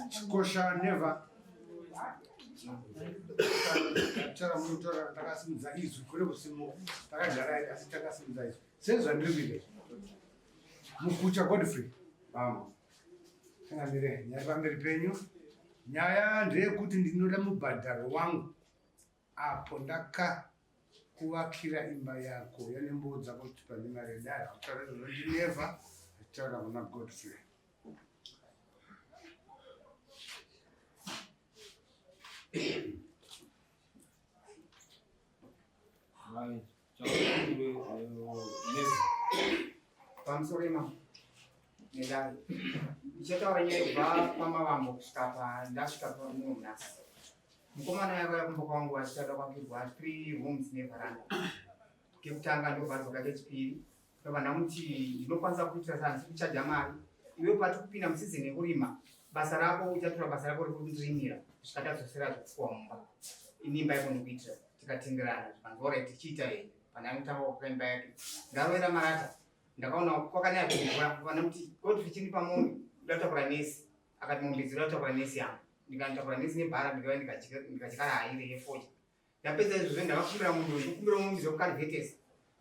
Chikosha never. Tara mutora ndakasimudza izwi kuri kusimuka takagara asi takasimudza izwi sezvandiri mukucha Godfrey kanganire nyaya pamberi penyu. Nyaya ndeyekuti ndinoda mubhadharo wangu apo ndakakuvakira imba yako yanemboudza kuti pane mari dai kutaura ndinevha achitaura kuna Godfrey. Pamusoro ima nedai ichataura nyaya kubva pamavambo kusvika ndasvika paManass. Mukomana yako yakumboka wangu achitada kwakirwa 3 rooms neveranda. Kekutanga ndobva roka kechipiri ndobva ndamuti ndinokwanisa kuitira sanzi kuchaja mari iwe pati kupinda musizini yekurima basa rako uchatora basa rako rekurimira kusvika tadzosera zvokufukwa mumba. Inimba yako ndikuitira tikatenderana zvikanzora tichiita here pana anotanga kukaimba yake ndarovera marata ndakaona kwakanyaya kuva vana kuti Godfrey chini pamombe ndatakura nesi akati mombe dzinotakura nesi yangu ndikandotakura nesi nebhara ndikauya ndikachikara haire yefocha. Ndapedza izvozvo ndakakumbira munhu ndikumbira mumbizo wekukarvetesa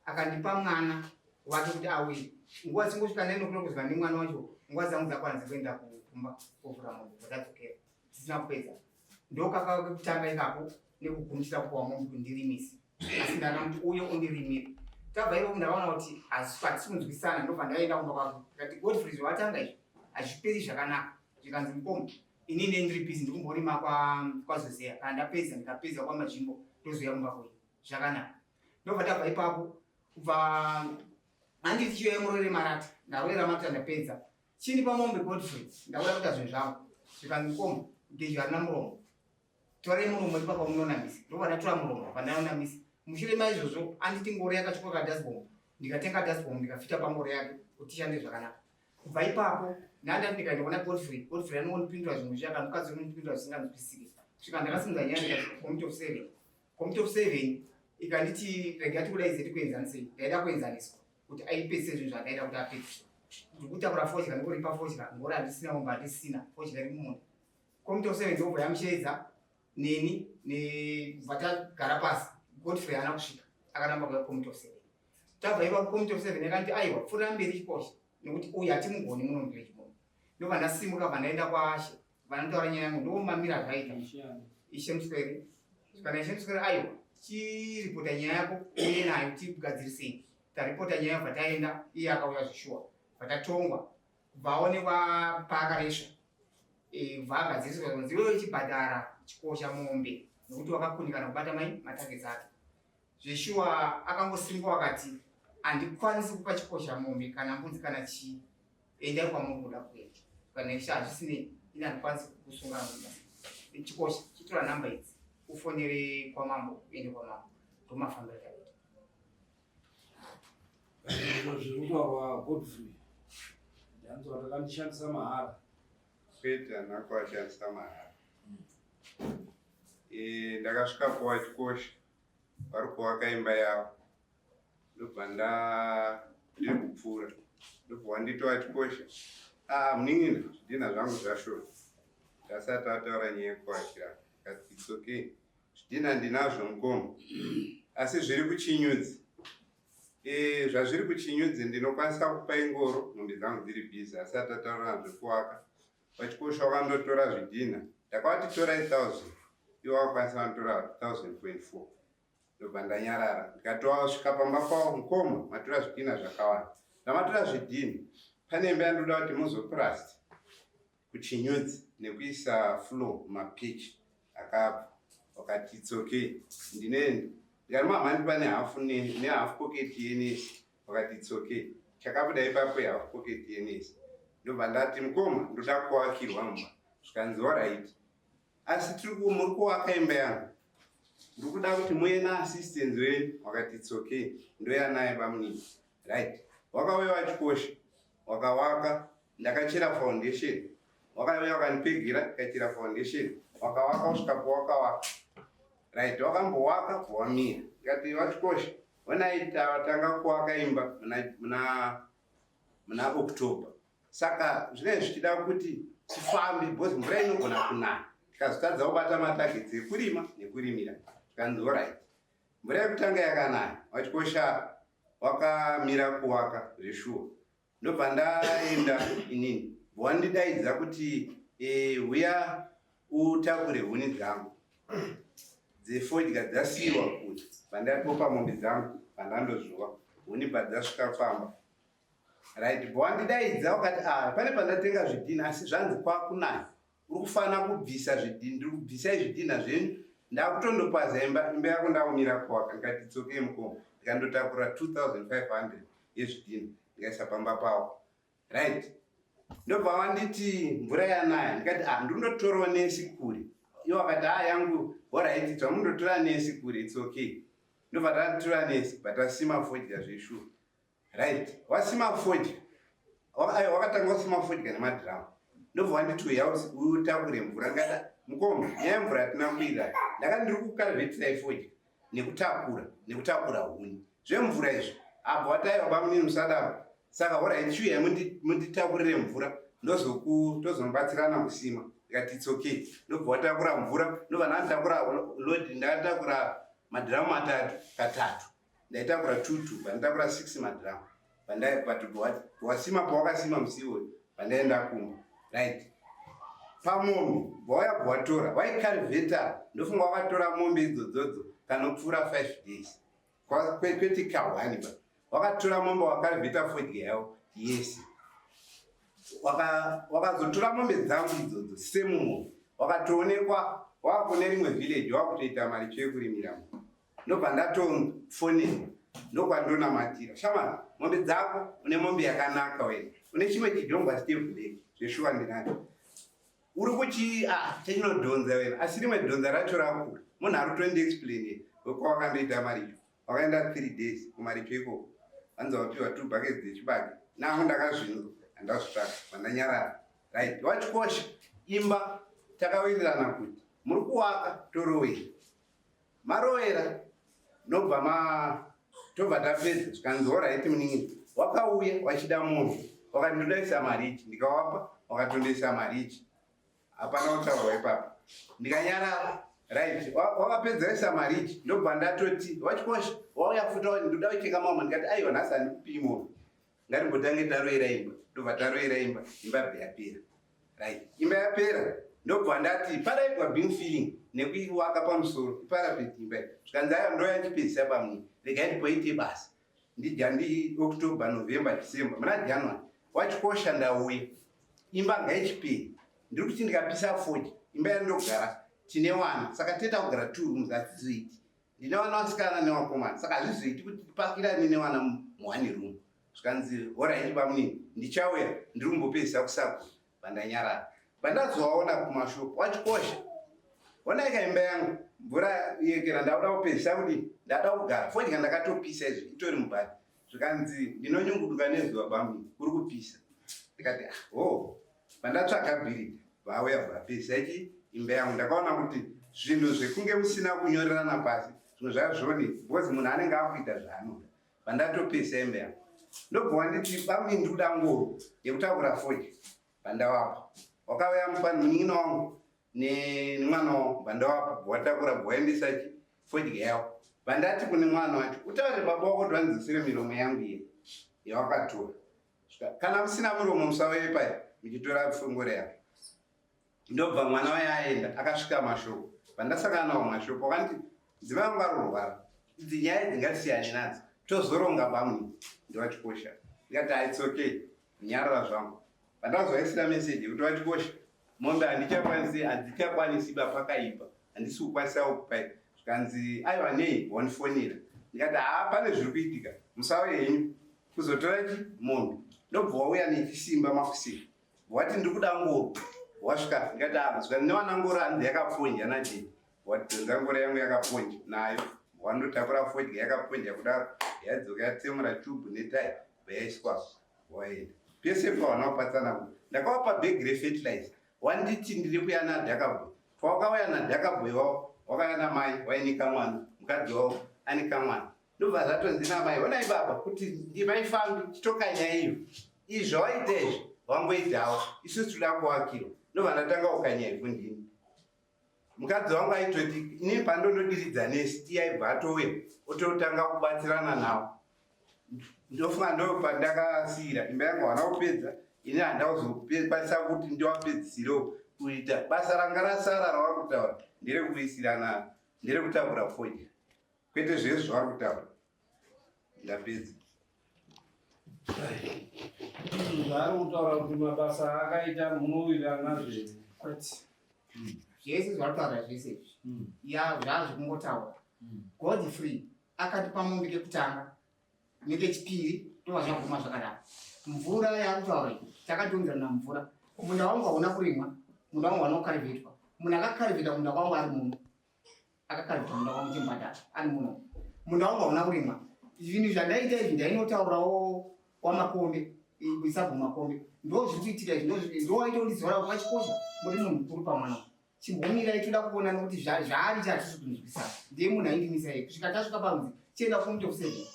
akandipa mwana wake kuti awire nguva dzingosvika 9 o'clock kuzva nemwana wacho nguva dzangu dzakwanise kuenda kukumba kovhura mombe dzakadzokera dzisina kupedza ndokaka kekutanga ikapo nekugumisira kuwa mombe kundirimisa asi ndakamuti uye undirimire. Tabva ipo ndakaona kuti hatisinzwisana ndobva ndaenda kumba kwake ndikati Godfrey zvawatanga izvi hazviperi zvakanaka zvikanzi mukomo inini ndiri busy ndikumborima kwaZozeya kana ndapedza ndikapedza kwamajimbo ndozouya kumba kwenyu zvakanaka. Ndobva tabva ipapo kubva handiti chiyoya murovere marata ndarovera marata ndapedza chini pamombe Godfrey ndakuda kuita zvinhu zvangu zvikanzi mukomo ngeizvi harina muromo torai muromo ipapa munonamisa. Ndobva ndatora muromo pandanonamisa. Mushure maizvozvo anditi ngoro yakachukwa dustbomb ndikatenga dustbomb ndikafita pangoro yake kuti ishande zvakanaka. Kubva ipapo ndandati ndikaenda Godfrey anondipindura zvinhu zvake mukadzi unondipindura zvisinganzwisiki svika ndakasimudza nyaya ndikati committee of 7 ikanditi rega tikudaidze tikuenzanisei ndaida kuenzaniswa kuti aipedzise zvinhu zvandaida kuti apedzise. Ndikutakura fochika ndikuripa fochika ngoro handisina mombe handisina fochika iri mumunda. Committee of 7 ndobva yamusheedza neni nebva tagara pasi. Godfrey haana kusvika akaramba kuya committee of 7. Tabva ipa committee of 7 yakanti aiwa pfuura mberi chikosha nekuti uyu hatimugoni munombere chimwe. Ndobva ndasimuka bva ndaenda kwaashe vanotaura nyaya yangu ndomamira zvaita ishe muswere kana ishe muswere aiwa chiripota nyaya yako uye nayo tigadzirisei taripota nyaya bva taenda iye akauya zvishuwa bva tatongwa kubva aonekwa paakaresva bva agadziriswa kunzi iwewe chibhadhara chikosha mombe nekuti wakakundikana kubata matagets ake zvishuwa akangosimuka akati handikwanisi kupa chikosha mombe kana mbudzi kana chii endai kwamuri kuda kuenda kana ishe hazvisinei ini handikwanisi kusunga chikosha chitora nhamba idzi ufonere kwamambo uende kwamambo ndomafambira taita. Zvinotaurwa Godfrey ndanzwa takandishandisa mahara kwete hanako ashandisa mahara. Ndakasvika kuwa chikosha vari kuvaka imba yavo ndobva ndiri kupfuura ndobva wanditova chikosha munin'ina zvidhina zvangu zvashora ndasati ataura nyaya yekuvakira kati it's okay zvidhina ndinazvo mukomo asi zviri kuchinyudzi. Zvazviri kuchinyudzi ndinokwanisa kupa ingoro mombe dzangu dziri bhizi asati ataura zvekuvaka. Pachikosha wakandotora zvidhina ndakavati torai 1000 iwo wakwanisa vandotora 1000.4 ndobva ndanyarara ndikatosvika pamba kwavo mukoma matora zvidhina zvakawanda ndamatora zvidhina pane imba yandoda kuti muzopurasti kuchinyudzi nekuisa flow mapichi akabva wakati it's okay ndineni ndikarima mhandi pane hafu nehafu pocket yenesi wakati it's okay chakabuda ipapo yehafu pocket yenesi ndobva ndati mukoma ndoda kuvakirwa mba zvikanzi alright asi muri kuvaka imba yangu ndiri kuda kuti muye naassistance wenyu wakati it's okay ndoya naye pamunini right. Wakauya wachikosha wakawaka ndakachera foundation wakauya wakandipegira ndikachera foundation wakawaka kusvika pawakawaka right. Wakambowaka wamira ndikati wachikosha watanga kuvaka imba muna October saka zvinenge zvichida kuti tifambe because mvura inogona kunaya. Tikazotadza kubata matagets ekurima nekurimira. Tikanzi alright. Mvura yekutanga yakanaya. Wachikosha wakamira kuwaka zveshuwa. Ndobva ndaenda inini. Wandidaidza kuti uya utakure huni dzangu. Dzefodya dzasiyiwa kuti pandatopa mombe dzangu pandandozvuwa huni padzasvika famba. Right, wandidaidza wakati pane pandatenga zvidhina asi zvanzi kwakunaya. Uri kufanira kubvisa zvidhina, ndiri kubvisai zvidhina zvenyu. Ndakutondopaza imba yako ndaumira kuwaka ndikati tsoke mukomo. Ndikandotakura 2500 yezvidhina ndikaisa pamba pawo. Right. Ndobva wanditi mvura yanaya ndikati ndindotorawo nesi kure. Iwo akati yangu alright twamundotora nesi kure it's okay. Ndobva tatora nesi patasima fodya zveshuwa. Right, wasima fodya. Wakatanga wasima fodya nemadhiramu. Ndobva wanditi utakure mvura ngata mukomo nyaya mvura yatina kuida. Ndakati ndiri kukalvetirai fodya nekutakura huni. Zvemvura izvo abva wataiwa bamunini musadaro. Saka alright chiuya munditakurire mvura tozobatsirana kusima. Ndikati it's okay. Ndobva watakura mvura, ndobva ndatakura load ndatakura madhiramu 3 katatu. Ndaitakura 2 pandatakura 6 madhiramu. Wasima pawakasima musiwo pandaenda kumba. Right. Pamombe wauya bwatora waikarveta ndofunga wakatora mombe idzodzo kana kupfuura 5 days. Kwete kahwani ba. Wakatora mombe wakarveta fodya yawo yes. Wakazotora mombe dzangu idzodzo semumo. Wakatoonekwa wakune rimwe village wakutoita mari chekurimirawo. Ndobva ndatofonera ndokwandonamatira shamana mombe dzako une mombe yakanaka wewe une chimwe chidhongwa chitebhuleki zveshuwa ndinacho uri kuchi chinodhonza wewe asi rimwe dhonza racho rakura munhu ari kutondiexplainira wekwawakandoita maricho wakaenda 3 days kumaricho ikoko vanzi wapiwa 2 buckets dzechibage nangu ndakazvinzwa handazvitsvaka vandanyarara right wachikosha imba takawirirana kuti muri kuwaka torowera marowera nobva tobva tapedza zvikanzi alright muningi wakauya wachida munhu wakandodaisa marichi ndikawapa wakatondoisa marichi hapana kutaurwa ipapa ndikanyarara right wakapedza isa marichi ndobva ndatoti wachikosha wauya futa wani ndoda kucheka mama ndikati aiwa nhasi handikupi munhu ngatimbotange taroera imba ndobva taroera imba bva yapera right imba yapera ndobva ndati padaigwa being feeling nekuiwaka pamusoro iparapeti imba zvikanzi ayo ndoyachipedzisa pamwe regai ndipoite basa ndi October November December muna January wachikosha ndauya imba ngaichiperi ndiri kuti ndikapisa 40 imba yandogara tine wana saka teta kugara 2 rooms hadzizoiti ndine wana wasikana newakomana saka hazvizoiti kuti tipakirane newana mu1 room zvikanzi alright bamunini ndichauya ndiri kumbopedzisa kusako pandanyarara pandazowaona kumashoko wachikosha onaika imba yangu mvura yekera ndauda kupedzisa kuti ndada kugara fodya ndakatopisa izvi itori mubhari zvikanzi ndinonyunguduka nezuva bamuni kuri kupisa ndikati pandatsvaga bhiridha vauya vapedzisa ichi imba yangu ndakaona kuti zvinhu zvekunge musina kunyorerana pasi zvimwe zvazvoni because munhu anenge akuita zvaanoda pandatopedzisa imba yangu ndobva wanditi bamuni ndikuda ngoro yekutakura fodya pandawapa wakauya munin'ina wangu nemwana wangu bandawapa watakura bwaendesa fodya yawo bandati kune mwana wacho utaure baba wako kuti vanzisire miromo yangu iye yawakatora kana musina muromo musauye paya muchitora fungore yako ndobva mwana waye aenda akasvika mashoko pandasangana nawo mashoko wakati dziva vangu varorwara idzi nyaya dzingasiyane nadzo tozoronga bamwe ndiwachikosha ndikati it's okay nyarara zvangu pandazoisira meseji kuti wachikosha mombe handichakwanisiba pakaipa handisi kukwanisawo kupai zvikanzi aiwa nei wanifonera ndikati pane zviri kuitika musauye henyu kuzotora mombe ndobva wauya nechisimba makusika wati ndiri kuda ngoro wasvika ndikati zvikanzi newana ngoro hanzi yakaponja nadei watidzenza ngoro yangu yakaponja nayo wandotakura fodya yakaponja kudaro yadzoka yatsemura tubhu netai vayaiswa waenda pese pawana kupatsana kuti ndakawapa bhegi refertilizer wanditi ndiri kuya naDhakabhoy pawakauya naDhakabhoy wavo wakauya namai wainika mwana mukadzi wavo anika mwana ndobva zvatonzi namai onai baba kuti ndimaifambi chitokanya iyo izvo waita izvo wangoitawo isusu toda kuvakirwa ndobva ndatanga ukanya ifundini. Mukadzi wangu aitoti ini pandonodiridza nesti yaibva atouya ototanga kubatsirana nawo. Ndofunga ndo pandakasiyira imba yangu wana kupedza ini handakuzokwanisa kuti ndiwapedzisirewo kuita basa ranga rasara rawakutaura nderekuisirana nderekutaura fodya kwete zvese zvawakutaura ndapedza. Zvaari kutaura kuti mabasa akaita munowirirana zvese kwete zvese zvarutaura zvese zvazvokungotaura. Godfrey akati pamombe kekutanga nekechipiri tova zvaguma zvakadaro. Mvura yakutaura takatiunzana mvura. Munda wangu hauna kurimwa, munda wangu hauna kukarivhetwa. Munhu akakarivheta munda wangu ari muno, akakarivheta munda wangu chimbanda ari muno. Munda wangu hauna kurimwa. Zvinhu zvandaita izvi ndainotaurawo wamakombe kuisabhu makombe ndo zviri kuitika izvi ndo waita kundizora kwachikosha muri munhu mukuru pamwana chimbomira itoda kuona nokuti zvaari chatisi kunzwisisa ndiye munhu aindimisa iye kusvika tasvika pamuzi chienda kumuti kusevhi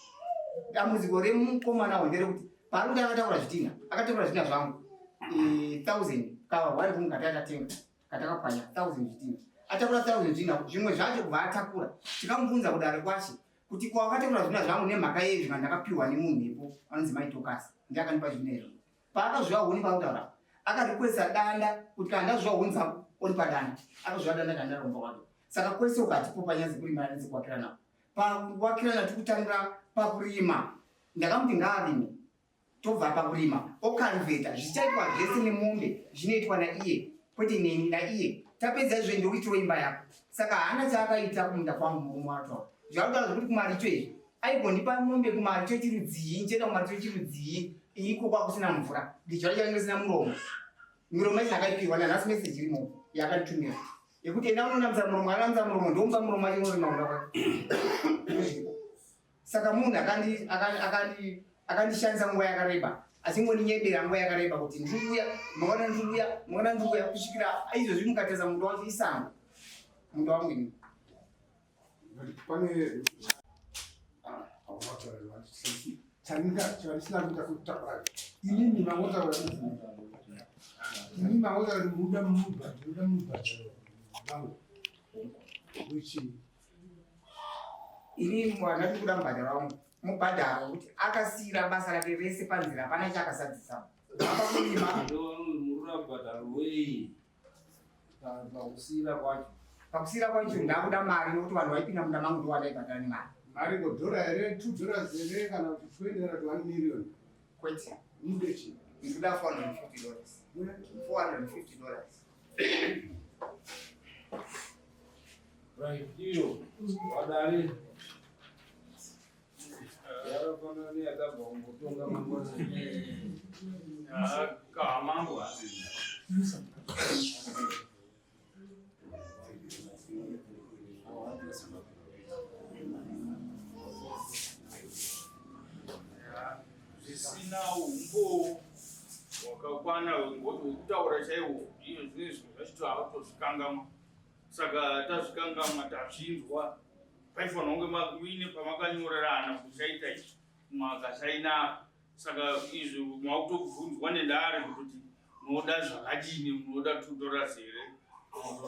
dambudziko remukomana wandere kuti pari kuti akataura zvitina zvangu 1000 kava wari kumugati atatenga katakapwanya 1000 zvitina atakura 1000 zvitina zvimwe zvacho kubva atakura tikamubvunza kudare kwacho kuti kwakatakura zvitina zvangu nemhaka yezvi zvandakapiwa nemunhu nepo anonzi maitokasi ndakanipa zvinezvo paakazviwa huni pakutaura akarikwesa danda kuti kana ndazviwa huni dzangu onipa danda akazviwa danda kandaromba kwake saka kwese ukatipo panyazi kurima nezekuwakirana pakuwakirana tikutangira pakurima ndakamuti ngaarime tobva pakurima okarivheta zvichaitwa zvese nemombe zvinoitwa naiye kwete neni naiye tapedza izvo ndokuitiro imba yako saka haana chaakaita kumunda kwangu murume wataura zvautaura zvokuti kumaricho izvi aigondipa mombe kumaricho chirudzii nchenda kumaricho chirudzii iko kwakusina mvura ndichora change sina muromo miromo yacho akaipiwa nanhasi meseji irimo yakanitumira yekuti enda unonamisa muromo anamisa muromo ndomba muromo achinorima munda kwake. Saka munhu akandishandisa nguva yakareba achingoninyebera nguva yakareba kuti ndikuya mwana ndikuya kusvikira izvozvi mukatedza munda wacho isango munda wangu ini pane chandisina kuita kutaura inini mangotaura inini mangotaura muda mubhadharo wangu wichi ini mwana kuda mubhadharo wangu mubhadharo kuti akasiyira basa rake rese panzira hapana chaakasadzisa apakurima murura mubhadharo wei pakusiyira kwacho ndakuda mari nokuti vanhu vaipinda munda mangu ndowadaibhadhara nemari mari godhora here $2 here kana kuti $20 to $1 million kwete mude chii ndikuda $450 right iyo wadari yarafana ni atabva kungotonga mangwana kamangu zvisina umbo wakakwana ngokutaura chaiwo iyo zvine zvinhu zvachito havatozvikangamwa saka tazvikangamwa tazvinzwa paifanira kunge muine pamakanyorerana kuchaita izvi mwakasaina saka izvi mwakutobvunzwa nendare kuti munoda zvakadini munoda $2 here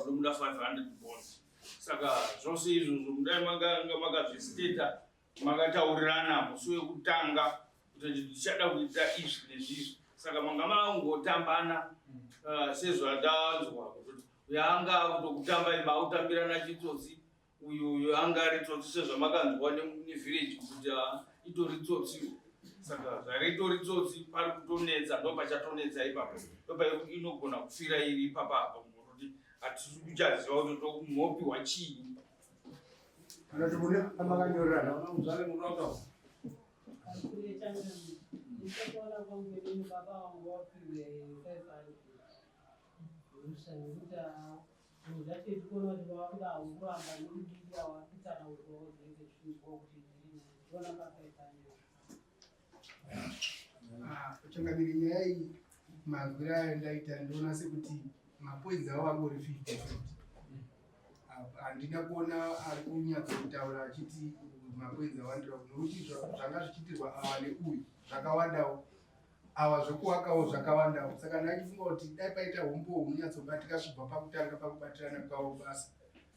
munoda $500 saka zvose izvozvo mudai makanga makazvisteta makataurirana musi wekutanga kuti ndichada kuita izvi nezvizvi saka manga mangotambana sezvadanzwa kuti uyo anga kutokutamba imba autambirana chitsotsi uyu anga ari tsotsi sezvamakanzwa nevillage kuti itori tsotsi saka zvaritori tsotsi pari kutonetsa ndo pachatonetsa ipapo ndopa inogona kufira iri ipapapa kuti hatisi kuchaziva kuti mhopiwa chii kana tibune amakanyorerana naona muzare munotaura kuchangamiri nyaya iyi magwira ayo ndaita ndoona sekuti mapoinzi avo angori 50 handina kuona ari kunyatsotaura achiti mapoinzi awandira nokuti zvanga zvichiitirwa ava neuyu zvakawandawo awa zvokuwakawo zvakawandawo. Saka ndachifunga kuti dai paita umbo hunyatsobatika kubva pakutanga pakubatirana kwawo basa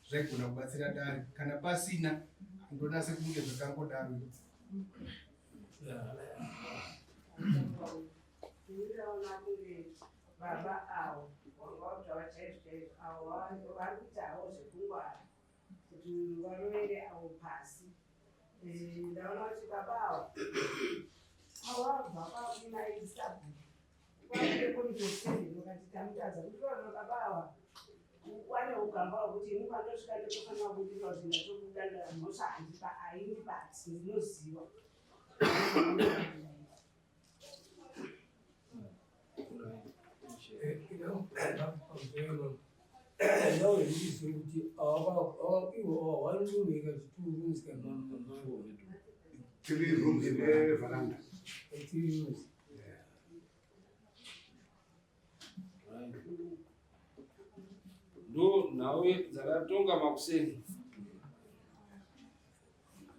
zvaigona kubatsira dare. Kana pasina ndonase kunge zvakangodaro. Baba awo wanga wachaichaizvo awo vari kuitawo zvekungwara kuti varovere awo pasi. Ndaona kuti baba awo awabva pakunaisabhuku kwaekonivheseni ukati tamutadza kuti vana baba awa wane ugamba hwekuti ini kwandosvika ndotofanira kudiwa zvinhu zvokudanda mhosva handipa haini basi ndinoziva. Now it is our 1 room, because 2 rooms can 3 rooms in the veranda. 3 rooms. Ndo nawe dzakatonga makuseni.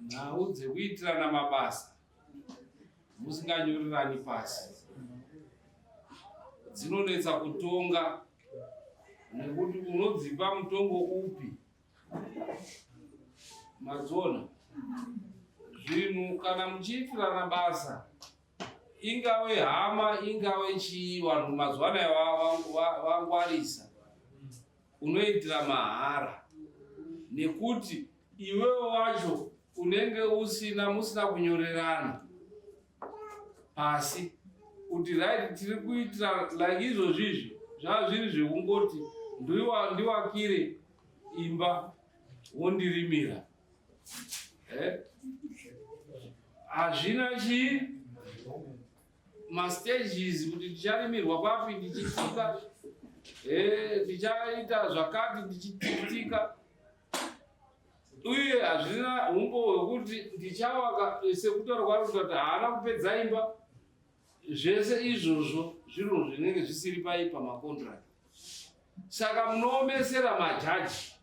Nhau dzekuitirana mabasa musinganyorirani pasi dzinonetsa kutonga, nekuti unodzipa mutongo upi madzona. Zvinhu kana muchiitirana basa, ingave hama ingave chii, vanhu mazuva anaya vangwarisa, unoitira mahara, nekuti iwewe wacho unenge musina kunyorerana pasi kuti right tiri kuitira like izvozvizvi zvazviri zvekungoti ndiwakire imba wondirimira. Hazvina chii mastages kuti ndicharimirwa papi ndichitika, ndichaita zvakati ndichitika, uye hazvina umbo hwekuti ndichawaka sekutaurwa kuti haana kupedza imba. Zvese izvozvo zvinhu zvinenge zvisiri pamakontrakt. Saka munoomesera majaji,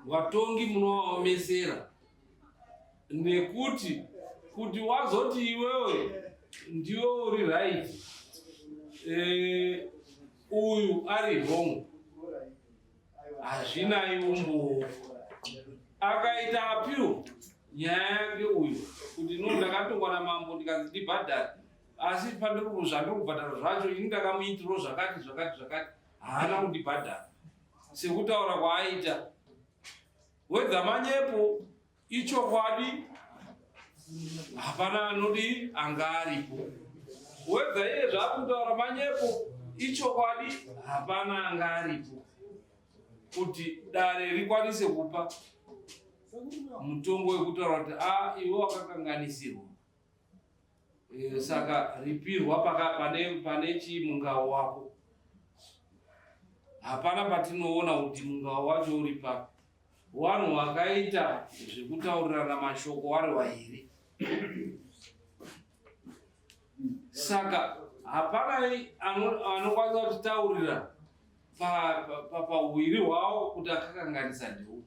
vatongi munoomesera, nekuti kuti wazoti iwewe ndiwe uri right, uyu ari wrong, hazvina umbo. Akaita appeal nyaya yake uyu kuti ndakatongwa namambo ndikazi ndibhadhare, asi zvandikubhadhara zvacho ini ndakamuitirawo zvakati, haana kundibhadhara sekutaura kwaaita. Wedza manyepo ichokwadi, hapana anodi anga aripo. Wedza iye zvakutaura manyepo ichokwadi, hapana anga aripo, kuti dare rikwanise kupa mutongo wekutaura kuti iwe wakakanganisirwa. Saka ripirwa pane chimungao wako. Hapana patinoona kuti mungao wacho uri papi. Vanhu vakaita zvekutaurirana mashoko vari vaviri. Saka hapana anokwanisa kutitaurira pauwiri hwavo kuti akakanganisa ndiwo,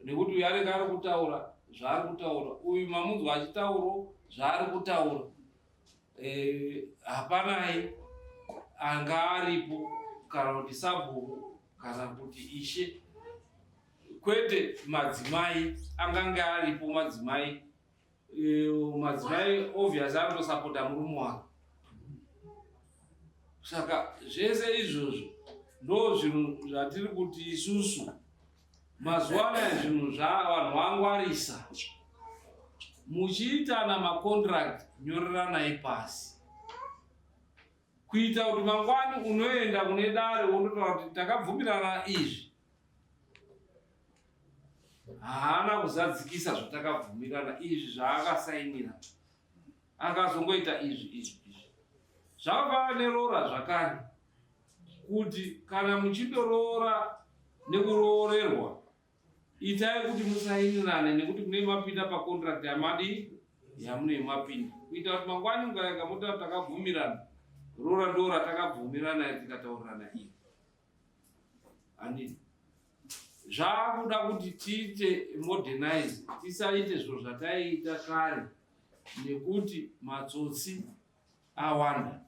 nekuti uyu anenge ari kutaura zvaari kutaura, uyu mamunzwa achitaurawo zvaari kutaura. Hapanai anga aripo kana kuti sabhuku kana kuti ishe, kwete madzimai angange aripo. Madzimai obviously anotosapota murume wake. Saka zvese izvozvo ndo zvinhu zvatiri kuti isusu mazuva anaya zvinhu vanhu vangwarisa. Muchiitana makontrakt nyoreranai pasi, kuita kuti mangwani unoenda kune dare wondotaura kuti takabvumirana izvi, haana kuzadzikisa zvatakabvumirana izvi zvaakasainira, akazongoita izvi. Zvakafanana neroora zvakare, kuti kana muchindoroora nekuroorerwa, itai kuti musainirane, nekuti mune mapinda pakontrakt yamune mapinda, kuita kuti mangwani mukaeka mota takabvumirana, roora ndo ratakabvumirana tikataurirana iyo. Handiti zvakuda kuti tiite modernize, tisaite zviro zvataiita kare, nekuti matsotsi awanda.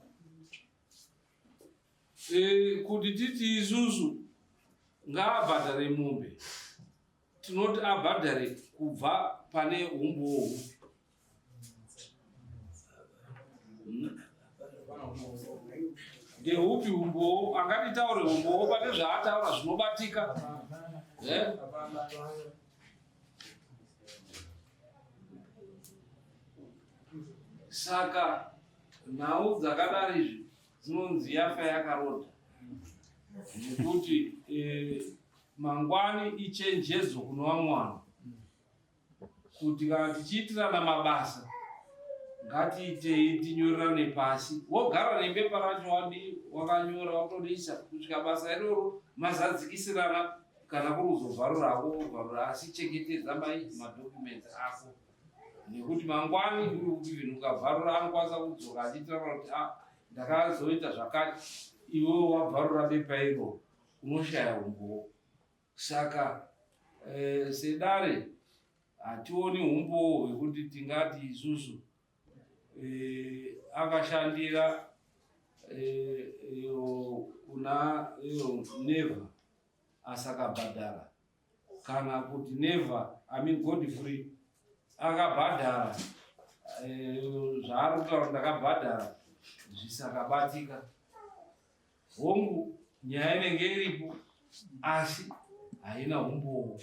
Kuti titi isusu ngaabhadhare mombe, tinoti abhadhare kubva pane umbowo. Ndeupi umbowo? Angatitaure umbowo pane zvaataura zvinobatika. Saka nhau dzakadaro izvi dzinonzi yafa yakarodha, nekuti mangwani ichenjedzo kuno vamwana, kuti kana tichiitirana mabasa ngatiitei tinyorerane pasi. Wogara nembepa racho wakanyora watodisa kusvika basa iroro mazadzikisirana, kana kuri kuzovharurako wovharura, asi chengetedza madhokumenti ako, nekuti mangwani vinhu ukavharura anokwanisa kudzoka achitirana kuti ndakazoita zvakati, iwewe wabvarura bepa iro, unoshaya umbowo. Saka sedare hationi umbowo hwekuti tingati isusu akashandira kuna neva asakabhadhara, kana kuti neva Godfrey akabhadhara zvaari kutaura ndakabhadhara zvisakabatika. Hongu nyaya inenge iripo, asi haina umbowo.